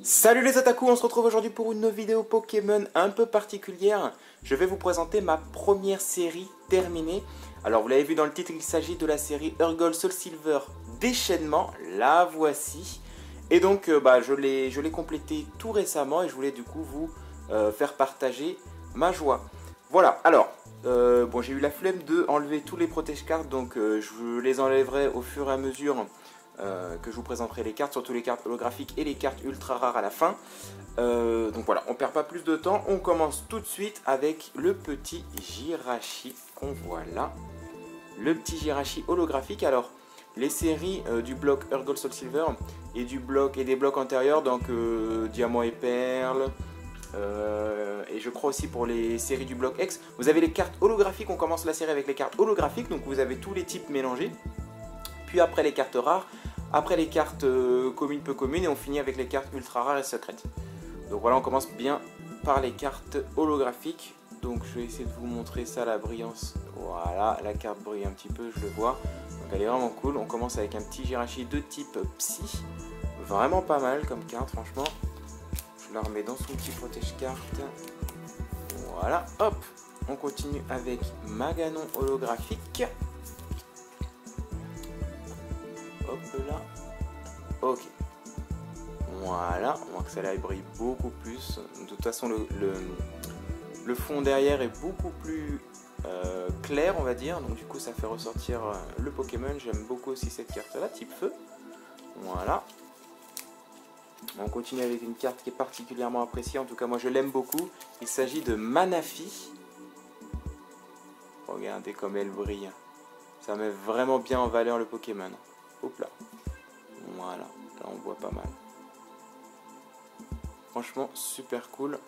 Salut les otaku, on se retrouve aujourd'hui pour une vidéo Pokémon un peu particulière. Je vais vous présenter ma première série terminée. Alors vous l'avez vu dans le titre, il s'agit de la série Heart Gold Soul Silver Déchaînement. La voici. Et donc je l'ai complétée tout récemment et je voulais du coup vous faire partager ma joie. Voilà, alors, j'ai eu la flemme de enlever tous les protège-cartes, donc je les enlèverai au fur et à mesure que je vous présenterai les cartes, surtout les cartes holographiques et les cartes ultra rares à la fin. Donc voilà, on perd pas plus de temps, on commence tout de suite avec le petit Jirachi qu'on voit là. Le petit Jirachi holographique. Alors, les séries du bloc Heart Gold Soul Silver et des blocs antérieurs, donc Diamant et Perle, et je crois aussi pour les séries du bloc X, vous avez les cartes holographiques. On commence la série avec les cartes holographiques, donc vous avez tous les types mélangés. Puis après les cartes rares, après les cartes communes, peu communes, et on finit avec les cartes ultra rares et secrètes. Donc voilà, on commence bien par les cartes holographiques. Donc je vais essayer de vous montrer ça, la brillance. Voilà, la carte brille un petit peu, je le vois. Donc elle est vraiment cool. On commence avec un petit Jirachi de type Psy. Vraiment pas mal comme carte, franchement. Je la remets dans son petit protège-carte. Voilà, hop. On continue avec Maganon holographique. Hop là. Ok. Voilà, on voit que celle-là brille beaucoup plus. De toute façon, le fond derrière est beaucoup plus clair, on va dire. Donc du coup, ça fait ressortir le Pokémon. J'aime beaucoup aussi cette carte-là, type feu. Voilà. On continue avec une carte qui est particulièrement appréciée. En tout cas, moi, je l'aime beaucoup. Il s'agit de Manaphy. Regardez comme elle brille. Ça met vraiment bien en valeur le Pokémon. Hop là. Voilà. Là, on voit pas mal. Franchement, super cool.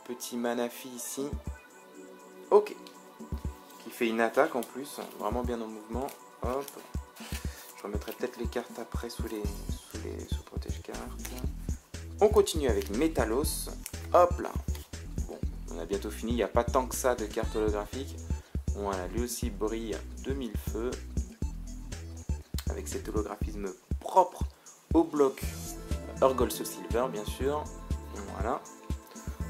Petit Manaphy ici. Ok. Qui fait une attaque en plus. Vraiment bien en mouvement. Hop. Je remettrai peut-être les cartes après sous protège-cartes. On continue avec Métalos. Hop là. Bon, on a bientôt fini. Il n'y a pas tant que ça de cartes holographiques. Voilà, lui aussi brille de mille feux. Avec cet holographisme propre au bloc Heart Gold Soul Silver, bien sûr. Voilà.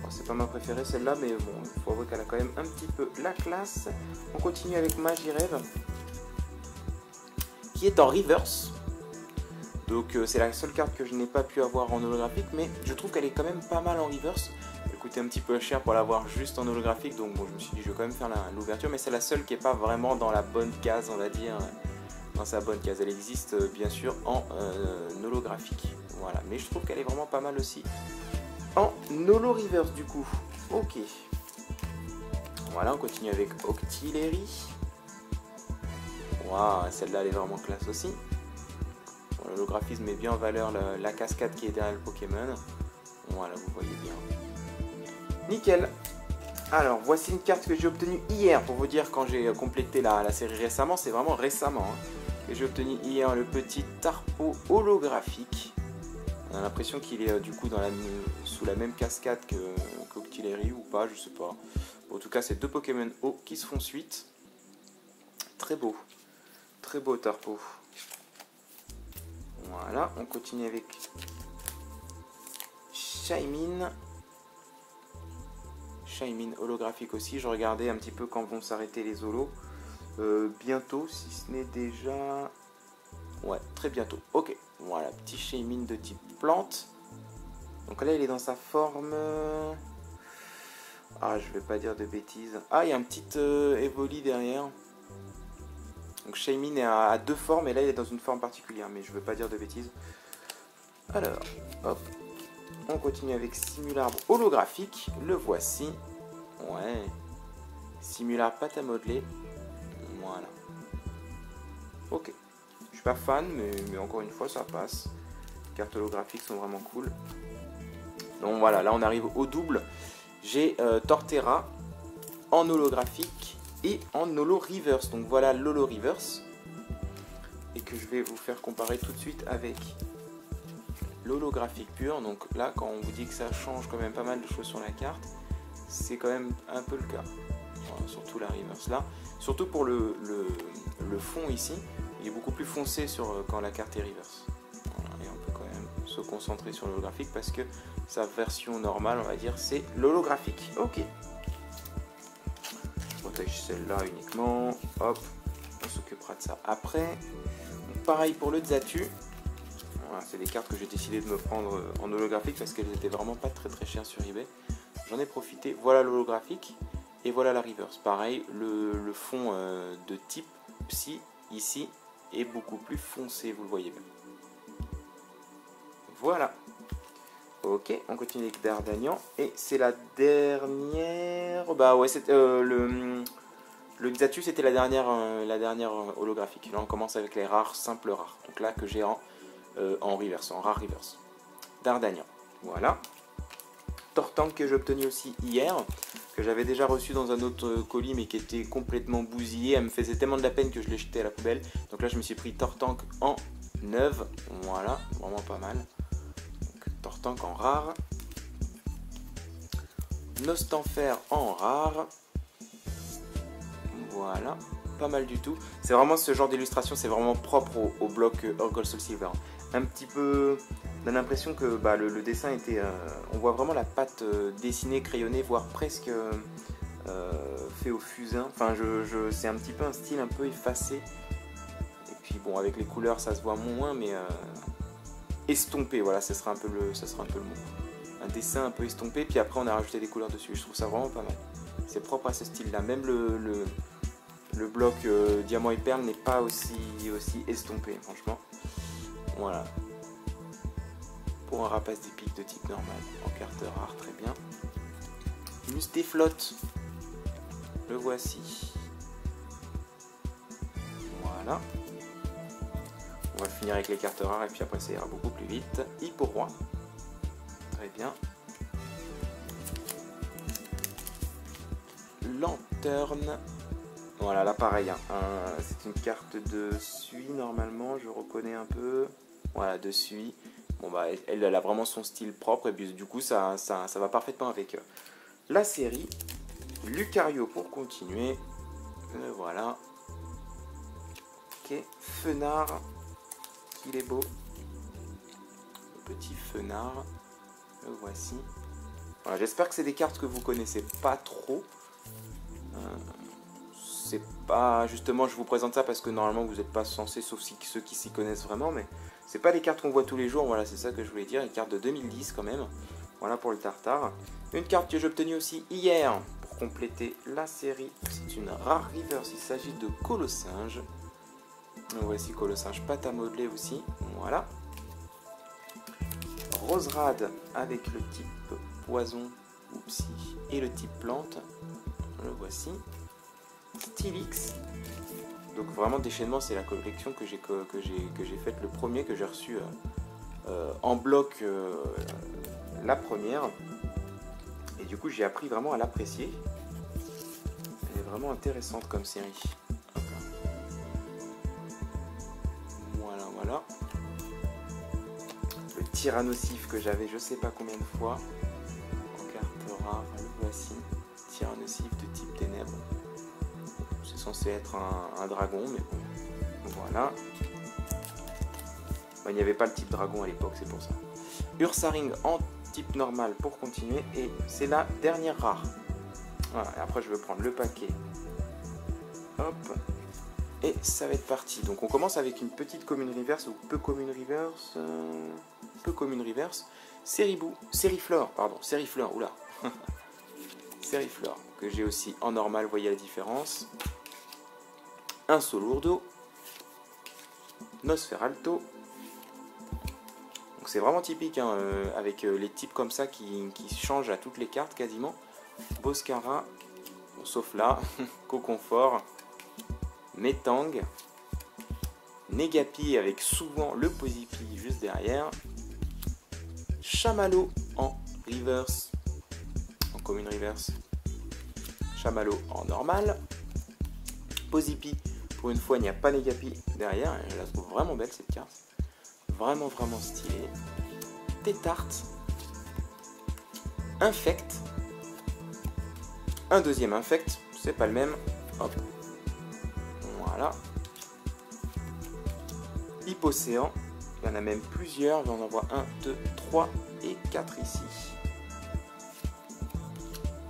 Bon, c'est pas ma préférée celle-là, mais bon, il faut avouer qu'elle a quand même un petit peu la classe. On continue avec Magirev, qui est en reverse. Donc c'est la seule carte que je n'ai pas pu avoir en holographique, mais je trouve qu'elle est quand même pas mal en reverse. Elle coûtait un petit peu cher pour l'avoir juste en holographique, donc bon, je me suis dit je vais quand même faire l'ouverture, mais c'est la seule qui n'est pas vraiment dans la bonne case, on va dire. Dans sa bonne case, elle existe bien sûr en holographique. Voilà, mais je trouve qu'elle est vraiment pas mal aussi en holo reverse du coup. Ok. Voilà, on continue avec Octillery. Waouh, celle-là elle est vraiment classe aussi. Bon, l'holographisme met bien en valeur la cascade qui est derrière le Pokémon. Voilà, vous voyez bien. Nickel. Alors, voici une carte que j'ai obtenue hier, pour vous dire quand j'ai complété la série récemment, c'est vraiment récemment. Et j'ai obtenu hier le petit Tarpo holographique. On a l'impression qu'il est du coup sous la même cascade qu'Octillery ou pas, je sais pas. Bon, en tout cas, c'est deux Pokémon eau qui se font suite. Très beau Tarpo. Voilà, on continue avec Shaymin. Shaymin holographique aussi. Je regardais un petit peu quand vont s'arrêter les holos. Bientôt, si ce n'est déjà... Ouais, très bientôt. Ok, voilà, petit Shaymin de type plante. Donc là, il est dans sa forme... Ah, je vais pas dire de bêtises. Ah, il y a un petit Evoli derrière. Donc Shaymin est à deux formes, et là, il est dans une forme particulière, mais je veux pas dire de bêtises. Alors, hop. On continue avec Simularbre holographique. Le voici. Ouais. Simularbre pâte à modeler. Voilà. Ok. Je suis pas fan, mais encore une fois, ça passe. Les cartes holographiques sont vraiment cool. Donc voilà, là on arrive au double. J'ai Torterra en holographique et en holo reverse. Donc voilà l'holo reverse. Et que je vais vous faire comparer tout de suite avec l'holographique pur. Donc là, quand on vous dit que ça change quand même pas mal de choses sur la carte, c'est quand même un peu le cas. Surtout la reverse là. Surtout pour le fond ici, il est beaucoup plus foncé quand la carte est reverse. Voilà, et on peut quand même se se concentrer sur l'holographique parce que sa version normale, on va dire, c'est l'holographique. Ok. Je protège celle-là uniquement. Hop, on s'occupera de ça après. Donc, pareil pour le Xatu. Voilà, c'est des cartes que j'ai décidé de me prendre en holographique parce qu'elles étaient vraiment pas très chères sur eBay. J'en ai profité. Voilà l'holographique et voilà la reverse. Pareil, le fond de type Psy ici est beaucoup plus foncé, vous le voyez bien. Voilà. Ok, on continue avec D'Artagnan et c'est la dernière. Bah ouais, c'est le Xatu, c'était la dernière holographique. Là, on commence avec les rares, simples rares. Donc là que j'ai en reverse, en rare reverse. D'Artagnan. Voilà. Tortank que j'ai obtenu aussi hier, que j'avais déjà reçu dans un autre colis mais qui était complètement bousillé. Elle me faisait tellement de la peine que je l'ai jeté à la poubelle. Donc là je me suis pris Tortank en neuve. Voilà, vraiment pas mal. Donc, Tortank en rare. Nostanfer en rare. Voilà, pas mal du tout. C'est vraiment ce genre d'illustration, c'est vraiment propre au bloc Urgol Soul Silver. Un petit peu, on a l'impression que bah, le dessin était, on voit vraiment la patte dessinée, crayonnée, voire presque fait au fusain. Enfin, c'est un petit peu un style un peu effacé. Et puis bon, avec les couleurs, ça se voit moins, mais estompé. Voilà, ça sera un peu le mot. Un dessin un peu estompé, puis après on a rajouté des couleurs dessus. Je trouve ça vraiment pas mal. C'est propre à ce style-là. Même le bloc diamant et perle n'est pas aussi estompé, franchement. Voilà. Pour un rapace d'épique de type normal, en carte rare, très bien. Mustéflotte, le voici. Voilà. On va finir avec les cartes rares et puis après ça ira beaucoup plus vite. Hipporoi, très bien. Lanterne. Voilà, là pareil, hein. C'est une carte de Sui normalement, je reconnais un peu. Voilà, de Sui. Bon bah elle a vraiment son style propre et puis du coup ça va parfaitement avec la série. Lucario pour continuer. Voilà. Ok, Fenard. Il est beau. Le petit Fenard. Le voici. Voilà, j'espère que c'est des cartes que vous connaissez pas trop. C'est pas, justement, je vous présente ça parce que normalement vous n'êtes pas censé, sauf si ceux qui s'y connaissent vraiment, mais c'est pas les cartes qu'on voit tous les jours. Voilà, c'est ça que je voulais dire, une carte de 2010 quand même. Voilà pour le Tartare. Une carte que j'ai obtenue aussi hier pour compléter la série. C'est une rare reverse, il s'agit de Colossinge. Voici Colossinge, pâte à modeler aussi. Voilà. Roserade avec le type poison ou psy et le type plante. Le voici. Stylix. Donc vraiment déchaînement, c'est la collection que j'ai faite, le premier que j'ai reçu en bloc la première. Et du coup j'ai appris vraiment à l'apprécier. Elle est vraiment intéressante comme série. Voilà, voilà. Le Tyrannosif que j'avais je sais pas combien de fois. En carte rare, le voici. Tyrannosif de type ténèbres. C'est censé être un dragon, mais bon. Voilà. Bon, il n'y avait pas le type dragon à l'époque, c'est pour ça. Ursaring en type normal pour continuer. Et c'est la dernière rare. Voilà, et après je vais prendre le paquet. Hop. Et ça va être parti. Donc on commence avec une petite commune reverse ou peu commune reverse. Peu commune reverse. Sériflore, pardon. Sériflore, oula. Sériflore, que j'ai aussi en normal, voyez la différence. Un Solourdo. Nosferalto. Donc c'est vraiment typique, hein, avec les types comme ça qui changent à toutes les cartes quasiment. Boscara, bon, sauf là. Coconfort. Metang. Negapi avec souvent le Posipi juste derrière. Chamallow en reverse. En commune reverse. Chamallow en normal. Posipi, pour une fois il n'y a pas Negapi derrière. Je la trouve vraiment belle cette carte. Vraiment stylée. Tétarte. Infect. Un deuxième Infect. C'est pas le même. Hop. Voilà. Hippocéan. Il y en a même plusieurs. On en voit 1, 2, 3 et 4 ici.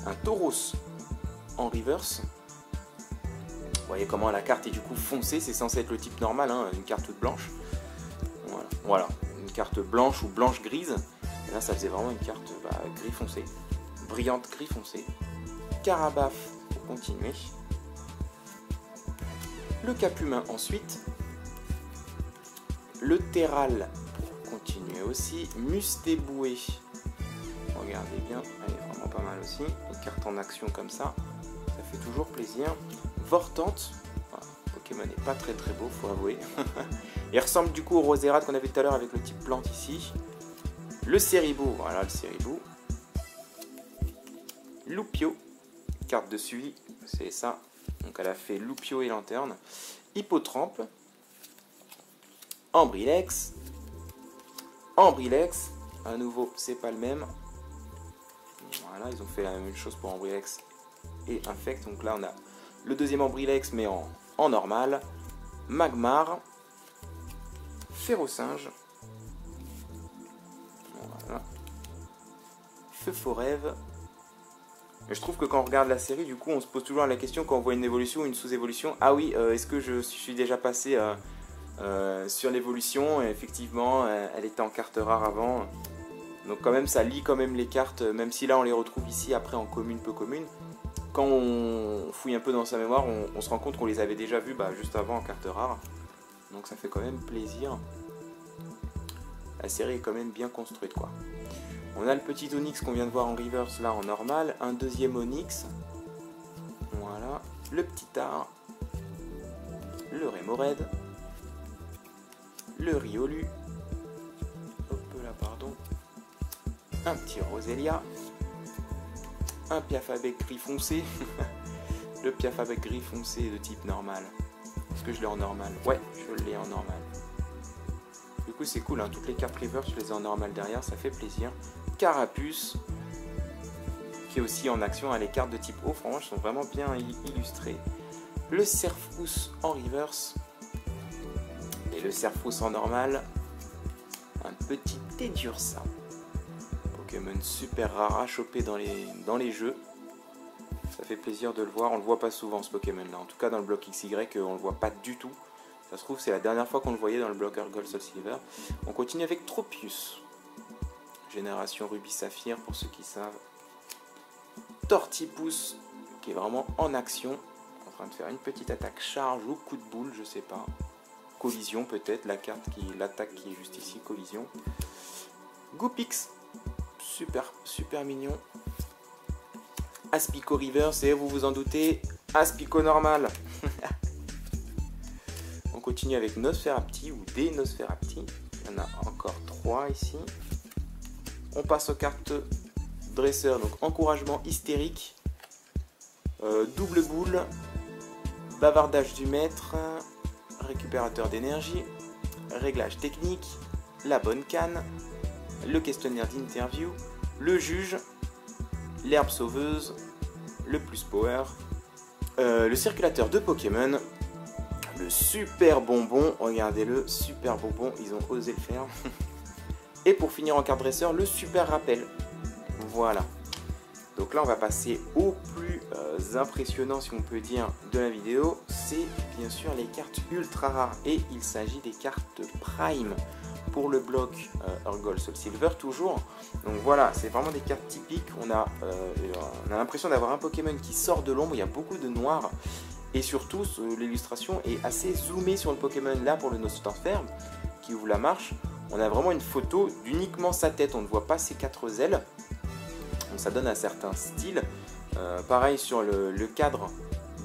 Un Tauros en reverse. Vous voyez comment la carte est du coup foncée. C'est censé être le type normal, hein, une carte toute blanche. Voilà, une carte blanche ou blanche-grise. Et là, ça faisait vraiment une carte gris foncé. Brillante gris foncé. Carabaf pour continuer. Le Capumin ensuite. Le Terral pour continuer aussi. Mustéboué. Regardez bien, elle est vraiment pas mal aussi. Une carte en action comme ça. Ça fait toujours plaisir. Vortante. Voilà, Pokémon n'est pas très beau, faut avouer. Il ressemble du coup au Rosérat qu'on avait tout à l'heure avec le type plante ici. Le Ceribou, voilà le Ceribou. Loupio, carte de suivi, c'est ça. Donc elle a fait Loupio et Lanterne. Hippotrampe. Ambrilex. Ambrilex. À nouveau, c'est pas le même. Voilà, ils ont fait la même chose pour Ambrilex et Infect. Donc là, on a le deuxième Ambrilex, mais en normal. Magmar. Ferrosinge. Voilà. Feu Forève. Et je trouve que quand on regarde la série, du coup, on se pose toujours la question quand on voit une évolution ou une sous-évolution. Ah oui, est-ce que je suis déjà passé sur l'évolution? Effectivement, elle était en carte rare avant. Donc quand même, ça lie quand même les cartes, même si là, on les retrouve ici après en commune, peu commune. Quand on fouille un peu dans sa mémoire, on se rend compte qu'on les avait déjà vus juste avant en carte rare. Donc ça fait quand même plaisir. La série est quand même bien construite, quoi. On a le petit Onix qu'on vient de voir en reverse là en normal. Un deuxième Onix. Voilà. Le petit Tar. Le Rémoraid. Le Riolu. Hop là, pardon. Un petit Roselia. Un Piaf avec gris foncé. Le Piaf avec gris foncé de type normal. Est-ce que je l'ai en normal? Ouais, je l'ai en normal. Du coup, c'est cool, hein. Toutes les cartes reverse, je les ai en normal derrière, ça fait plaisir. Carapuce, qui est aussi en action. Les cartes de type eau, franchement, sont vraiment bien illustrées. Le Serfrousse en reverse. Et le Serfrousse en normal. Un petit Tedursa. Pokémon super rare à choper dans les jeux. Ça fait plaisir de le voir. On le voit pas souvent, ce Pokémon là. En tout cas, dans le bloc XY, on le voit pas du tout. Ça se trouve, c'est la dernière fois qu'on le voyait dans le bloc Gold Soul Silver. On continue avec Tropius. Génération Ruby Saphir, pour ceux qui savent. Tortipousse, qui est vraiment en action. En train de faire une petite attaque charge ou coup de boule, je sais pas. Collision peut-être, l'attaque qui est juste ici, collision. Goopix, super mignon. Aspico Reverse, et vous vous en doutez, Aspico normal. On continue avec Nosferapti ou des Nosferapti. Il y en a encore 3 ici. On passe aux cartes dresseur. Donc encouragement hystérique, double boule, bavardage du maître, récupérateur d'énergie, réglage technique, la bonne canne, le questionnaire d'interview, le juge, l'herbe sauveuse, le plus power, le circulateur de Pokémon, le super bonbon, regardez-le, super bonbon, ils ont osé le faire. Et pour finir en carte dresseur, le super rappel. Voilà. Donc là, on va passer au plus impressionnant, si on peut dire, de la vidéo. C'est bien sûr les cartes ultra rares. Et il s'agit des cartes Prime pour le bloc Gold Soul Silver, toujours. Donc voilà, c'est vraiment des cartes typiques. On a l'impression d'avoir un Pokémon qui sort de l'ombre. Il y a beaucoup de noir. Et surtout, l'illustration est assez zoomée sur le Pokémon là pour le Nostanther, qui ouvre la marche. On a vraiment une photo d'uniquement sa tête, on ne voit pas ses 4 ailes. Donc ça donne un certain style. Pareil sur le cadre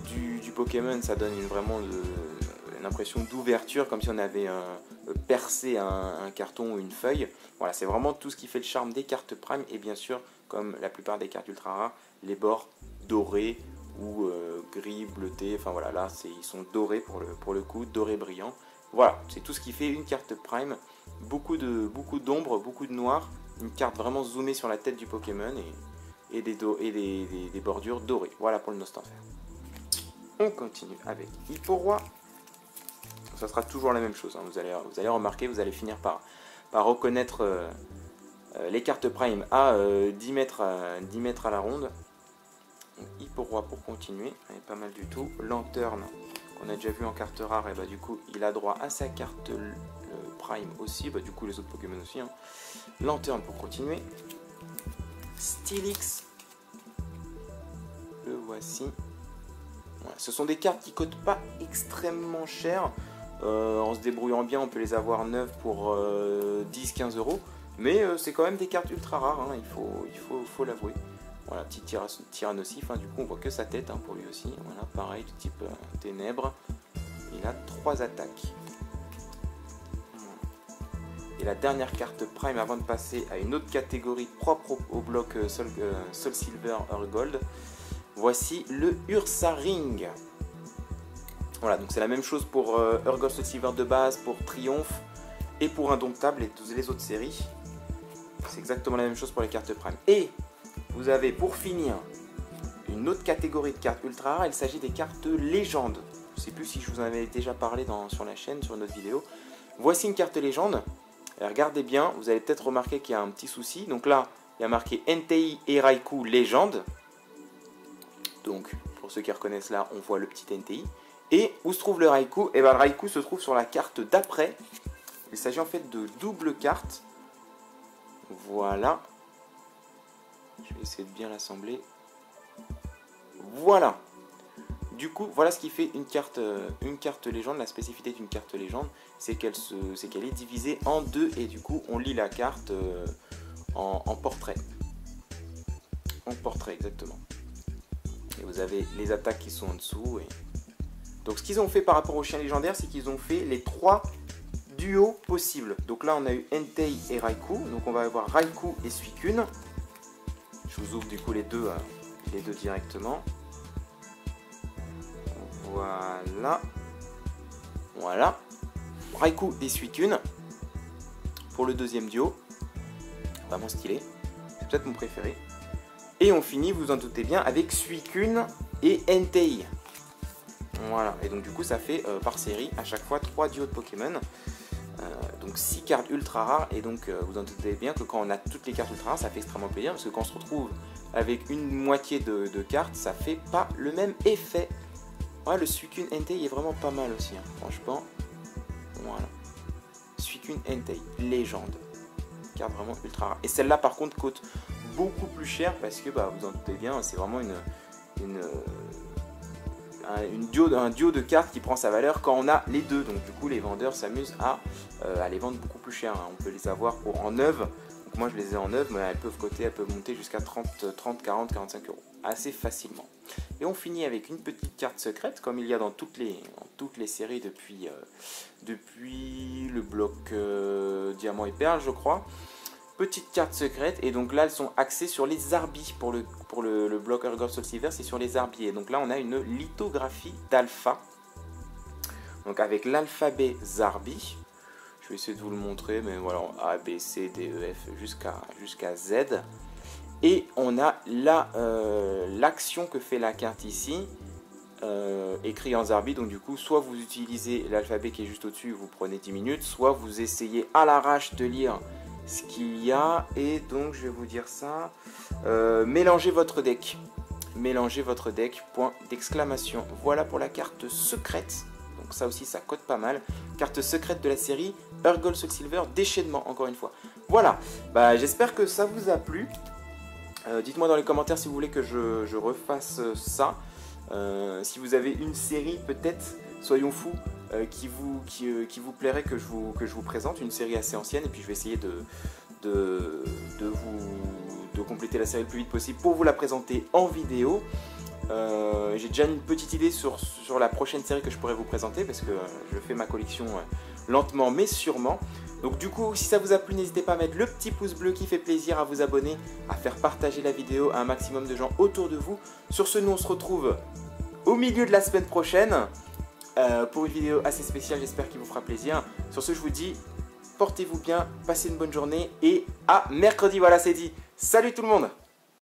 du Pokémon, ça donne vraiment une impression d'ouverture, comme si on avait percé un carton ou une feuille. Voilà, c'est vraiment tout ce qui fait le charme des cartes Prime. Et bien sûr, comme la plupart des cartes ultra rares, les bords dorés ou gris, bleuté. Enfin voilà, là ils sont dorés pour le coup, doré brillant. Voilà, c'est tout ce qui fait une carte Prime. Beaucoup d'ombre, beaucoup de noir. Une carte vraiment zoomée sur la tête du Pokémon et des bordures dorées. Voilà pour le Nostanther. On continue avec Hipporoi. ça sera toujours la même chose. Hein. Vous allez remarquer, vous allez finir par reconnaître les cartes Prime à 10 mètres à la ronde. Donc, Hippo-Roi pour continuer, elle est pas mal du tout. Lanterne, qu'on a déjà vu en carte rare, et bah du coup il a droit à sa carte Prime aussi, bah du coup les autres Pokémon aussi. Hein. Lanterne pour continuer. Steelix, le voici. Voilà, ce sont des cartes qui coûtent pas extrêmement cher. En se débrouillant bien, on peut les avoir neuves pour 10-15 euros. Mais c'est quand même des cartes ultra rares, hein, il faut l'avouer. Voilà, petit Tyrannosif, hein, du coup on voit que sa tête hein, pour lui aussi. Voilà, pareil, de type ténèbres. Il a 3 attaques. Et la dernière carte Prime avant de passer à une autre catégorie propre au bloc Soul Silver Earth Gold. Voici le Ursaring. Voilà, donc c'est la même chose pour Earth Gold Soul Silver de base, pour Triomphe et pour Indomptable et toutes les autres séries. C'est exactement la même chose pour les cartes Prime. Et vous avez pour finir une autre catégorie de cartes ultra rares, il s'agit des cartes légendes. Je ne sais plus si je vous en avais déjà parlé sur la chaîne, sur une autre vidéo. Voici une carte légende. Et regardez bien, vous allez peut-être remarquer qu'il y a un petit souci. Donc là, il y a marqué Entei et Raikou légende. Donc, pour ceux qui reconnaissent là, on voit le petit Entei. Et où se trouve le Raikou? Et bien le Raikou se trouve sur la carte d'après. Il s'agit en fait de double cartes. Voilà. Je vais essayer de bien l'assembler. Voilà. Du coup, voilà ce qui fait une carte légende. La spécificité d'une carte légende, c'est qu'elle est divisée en deux. Et du coup, on lit la carte en portrait. En portrait, exactement. Et vous avez les attaques qui sont en dessous. Donc, ce qu'ils ont fait par rapport aux chiens légendaires, c'est qu'ils ont fait les 3 duos possibles. Donc là, on a eu Entei et Raikou. Donc, on va avoir Raikou et Suicune. Je vous ouvre du coup les deux directement. Voilà. Voilà. Raikou et Suicune. Pour le deuxième duo. Vraiment stylé. C'est peut-être mon préféré. Et on finit, vous en doutez bien, avec Suicune et Entei. Voilà. Et donc du coup, ça fait par série, à chaque fois, 3 duos de Pokémon. Donc 6 cartes ultra rares. Et donc vous en doutez bien que quand on a toutes les cartes ultra rares, ça fait extrêmement plaisir. Parce que quand on se retrouve avec une moitié de cartes, ça fait pas le même effet. Ouais, le Suicune Entei est vraiment pas mal aussi, hein, franchement. Voilà. Suicune Entei, légende. Carte vraiment ultra rare. Et celle-là, par contre, coûte beaucoup plus cher parce que, bah, vous en doutez bien, c'est vraiment un duo de cartes qui prend sa valeur quand on a les deux. Donc, du coup, les vendeurs s'amusent à les vendre beaucoup plus cher. Hein. On peut les avoir en neuve. Donc, moi, je les ai en neuve, mais elles peuvent monter jusqu'à 30, 40, 45 euros. Assez facilement. Et on finit avec une petite carte secrète, comme il y a dans toutes les séries depuis le bloc Diamant et Perle, je crois. Petite carte secrète, et donc là elles sont axées sur les Zarbi. Pour le bloc Earth Gold Soul Silver, c'est sur les Zarbi. Et donc là on a une lithographie d'alpha. Donc avec l'alphabet Zarbi. Je vais essayer de vous le montrer, mais voilà, A, B, C, D, E, F jusqu'à Z. Et on a l'action que fait la carte ici, écrit en Zarbi. Donc du coup, soit vous utilisez l'alphabet qui est juste au-dessus, vous prenez 10 minutes, soit vous essayez à l'arrache de lire ce qu'il y a. Et donc, je vais vous dire ça. Mélangez votre deck. Mélangez votre deck, point d'exclamation. Voilà pour la carte secrète. Donc ça aussi, ça cote pas mal. Carte secrète de la série Earth Gold Soul Silver, déchaînement, encore une fois. Voilà, bah, j'espère que ça vous a plu. Dites-moi dans les commentaires si vous voulez que je refasse ça. Si vous avez une série, peut-être, soyons fous, qui vous plairait que je vous présente. Une série assez ancienne, et puis je vais essayer de compléter la série le plus vite possible pour vous la présenter en vidéo. J'ai déjà une petite idée sur la prochaine série que je pourrais vous présenter, parce que je fais ma collection lentement mais sûrement. Donc du coup, si ça vous a plu, n'hésitez pas à mettre le petit pouce bleu qui fait plaisir, à vous abonner, à faire partager la vidéo à un maximum de gens autour de vous. Sur ce, nous on se retrouve au milieu de la semaine prochaine pour une vidéo assez spéciale, j'espère qu'il vous fera plaisir. Sur ce, je vous dis, portez-vous bien, passez une bonne journée et à mercredi, voilà c'est dit. Salut tout le monde!